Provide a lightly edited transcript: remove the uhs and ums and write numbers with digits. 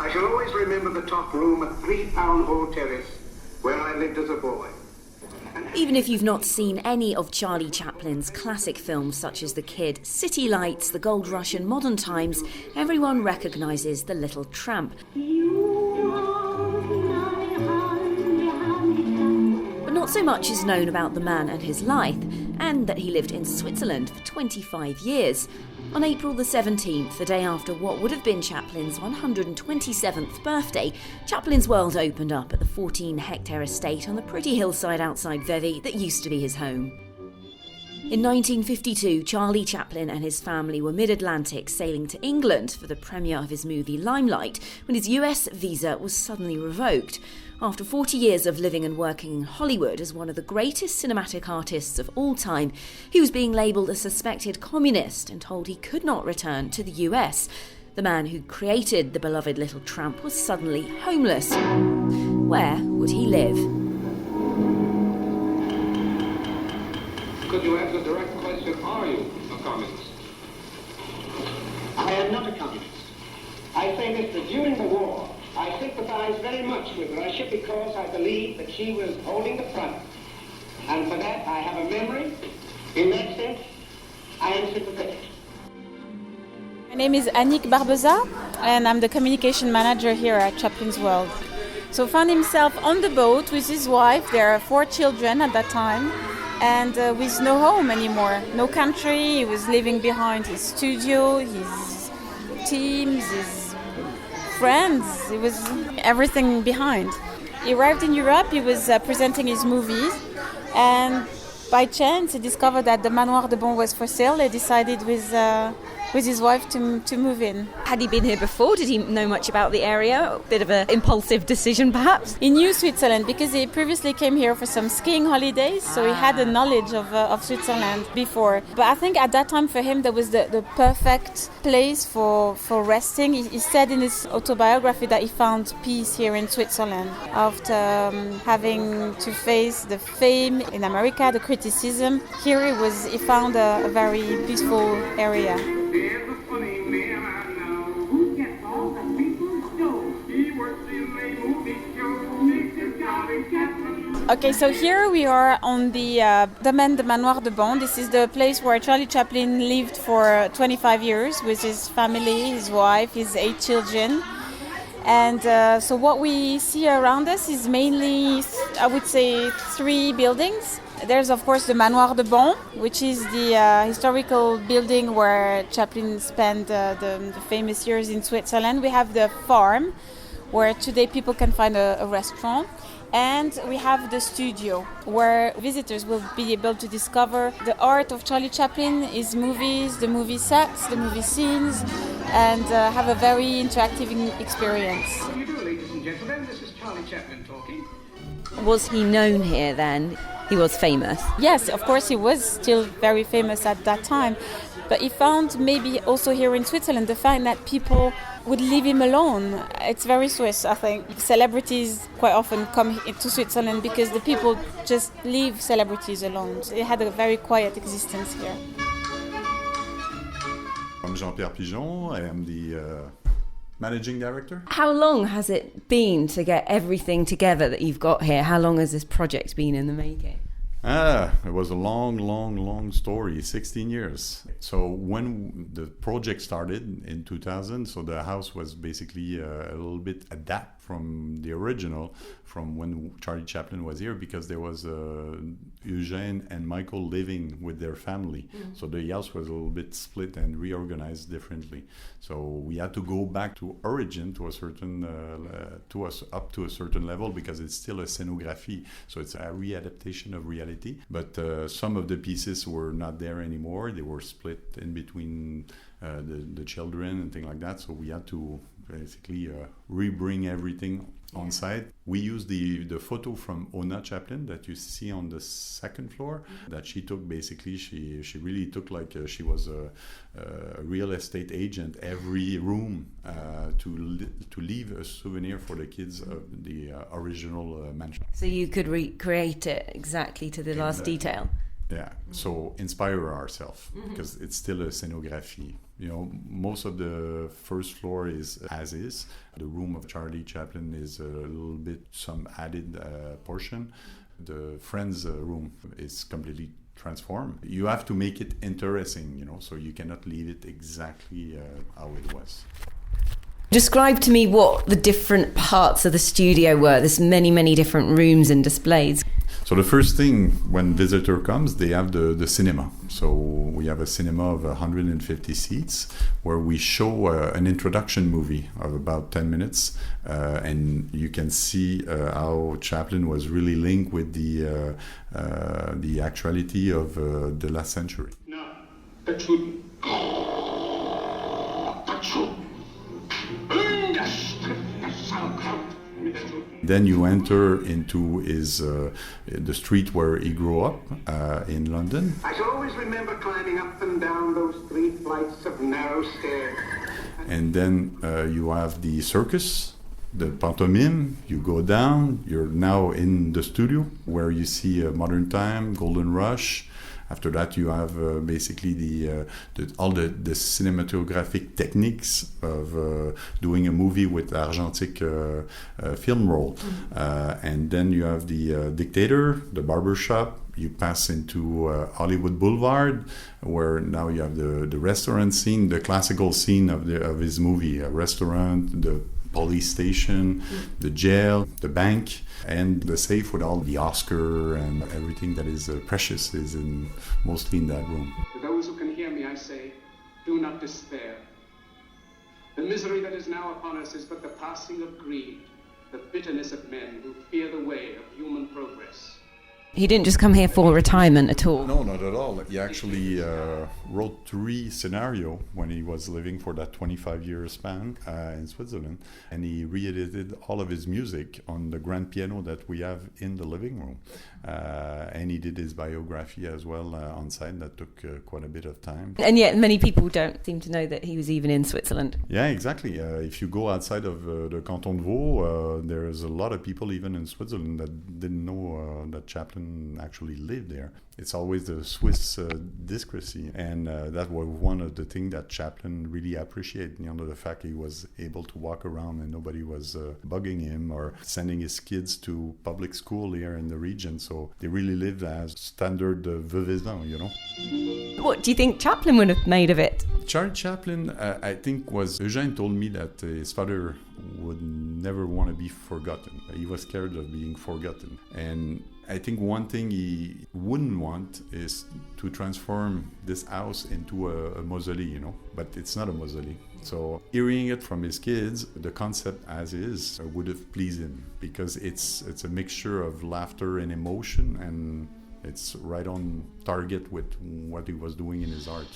I shall always remember the top room at 3 Pound Hall Terrace, where I lived as a boy. Even if you've not seen any of Charlie Chaplin's classic films such as The Kid, City Lights, The Gold Rush and Modern Times, everyone recognises The Little Tramp. But not so much is known about the man and his life, and that he lived in Switzerland for 25 years. On April the 17th, the day after what would have been Chaplin's 127th birthday, Chaplin's world opened up at the 14-hectare estate on the pretty hillside outside Vevey that used to be his home. In 1952, Charlie Chaplin and his family were mid-Atlantic sailing to England for the premiere of his movie Limelight when his US visa was suddenly revoked. After 40 years of living and working in Hollywood as one of the greatest cinematic artists of all time, he was being labelled a suspected communist and told he could not return to the US. The man who created the beloved Little Tramp was suddenly homeless. Where would he live? Could you answer the direct question, are you a communist? I am not a communist. I say this, that during the war, I sympathized very much with Russia because I believe that she was holding the front. And for that, I have a memory. In that sense, I am sympathetic. My name is Annick Barbeza, and I'm the communication manager here at Chaplin's World. So found himself on the boat with his wife. There are 4 children at that time, and with no home anymore, no country. He was leaving behind his studio, his teams, his friends. It was everything behind. He arrived in Europe. He was presenting his movies, and by chance he discovered that the Manoir de Bon was for sale. He decided with his wife to move in. Had he been here before? Did he know much about the area? A bit of an impulsive decision, perhaps? He knew Switzerland because he previously came here for some skiing holidays, so he had a knowledge of Switzerland before. But I think at that time for him there was the perfect place for resting. He said in his autobiography that he found peace here in Switzerland after having to face the fame in America, the criticism. Here he found a very peaceful area. There's a funny man I know who gets all the people's dough. He works in a movie show. Mr. Charlie Chaplin. Okay, so here we are on the Domaine de Manoir de Bon. This is the place where Charlie Chaplin lived for 25 years with his family, his wife, his 8 children. And so what we see around us is mainly, I would say, 3 buildings. There's, of course, the Manoir de Bon, which is the historical building where Chaplin spent the famous years in Switzerland. We have the farm, where today people can find a restaurant. And we have the studio, where visitors will be able to discover the art of Charlie Chaplin, his movies, the movie sets, the movie scenes, and have a very interactive experience. How do you do, ladies and gentlemen? This is Charlie Chaplin talking. Was he known here then? He was famous. Yes, of course, he was still very famous at that time. But he found maybe also here in Switzerland the fact that people would leave him alone. It's very Swiss, I think. Celebrities quite often come to Switzerland because the people just leave celebrities alone. So they had a very quiet existence here. I'm Jean-Pierre Pigeon. I am the managing director. How long has it been to get everything together that you've got here? How long has this project been in the making? It was a long story, 16 years. So when the project started in 2000, so the house was basically a little bit adapted from the original, from when Charlie Chaplin was here, because there was Eugene and Michael living with their family. Mm-hmm. So the house was a little bit split and reorganized differently. So we had to go back to origin to a certain, up to a certain level, because it's still a scenography. So it's a readaptation of reality. But some of the pieces were not there anymore. They were split in between the children and things like that. So we had to basically rebring everything on site. We used the photo from Ona Chaplin that you see on the second floor, that she took. Basically, she really took like she was a real estate agent, every room to leave a souvenir for the kids of the original mansion. So you could recreate it exactly to the last detail. Yeah, so inspire ourselves because it's still a scenography. You know, most of the first floor is as is. The room of Charlie Chaplin is a little bit some added portion. The Friends room is completely transformed. You have to make it interesting, you know, so you cannot leave it exactly how it was. Describe to me what the different parts of the studio were. There's many different rooms and displays. So the first thing when visitor comes, they have the cinema. So we have a cinema of 150 seats where we show an introduction movie of about 10 minutes. And you can see how Chaplin was really linked with the actuality of the last century. No, that's true. That's true. Then you enter into his the street where he grew up in London. I shall always remember climbing up and down those 3 flights of narrow stairs. And then you have the circus, the pantomime. You go down. You're now in the studio where you see Modern Time, Golden Rush. After that, you have basically all the cinematographic techniques of doing a movie with argentic film roll. And then you have the Dictator, the barbershop. You pass into Hollywood Boulevard, where now you have the restaurant scene, the classical scene of his movie, a restaurant, the police station, the jail, the bank, and the safe with all the Oscar and everything that is precious is mostly in that room. To those who can hear me, I say, do not despair. The misery that is now upon us is but the passing of greed, the bitterness of men who fear the way of human progress. He didn't just come here for retirement at all. No, not at all. He actually wrote 3 scenarios when he was living for that 25-year span in Switzerland. And he re-edited all of his music on the grand piano that we have in the living room. And he did his biography as well on site. That took quite a bit of time. And yet many people don't seem to know that he was even in Switzerland. Yeah, exactly. If you go outside of the Canton de Vaud, there's a lot of people even in Switzerland that didn't know that Chaplin actually lived there. It's always the Swiss discrecy, and that was one of the things that Chaplin really appreciated. You know, the fact he was able to walk around and nobody was bugging him or sending his kids to public school here in the region. So they really lived as standard veuvaisant, you know. What do you think Chaplin would have made of it? Charlie Chaplin, I think, Eugène told me that his father would never want to be forgotten. He was scared of being forgotten. And I think one thing he wouldn't want is to transform this house into a mausoleum, you know, but it's not a mausoleum. So hearing it from his kids, the concept as is would have pleased him because it's a mixture of laughter and emotion, and it's right on target with what he was doing in his art.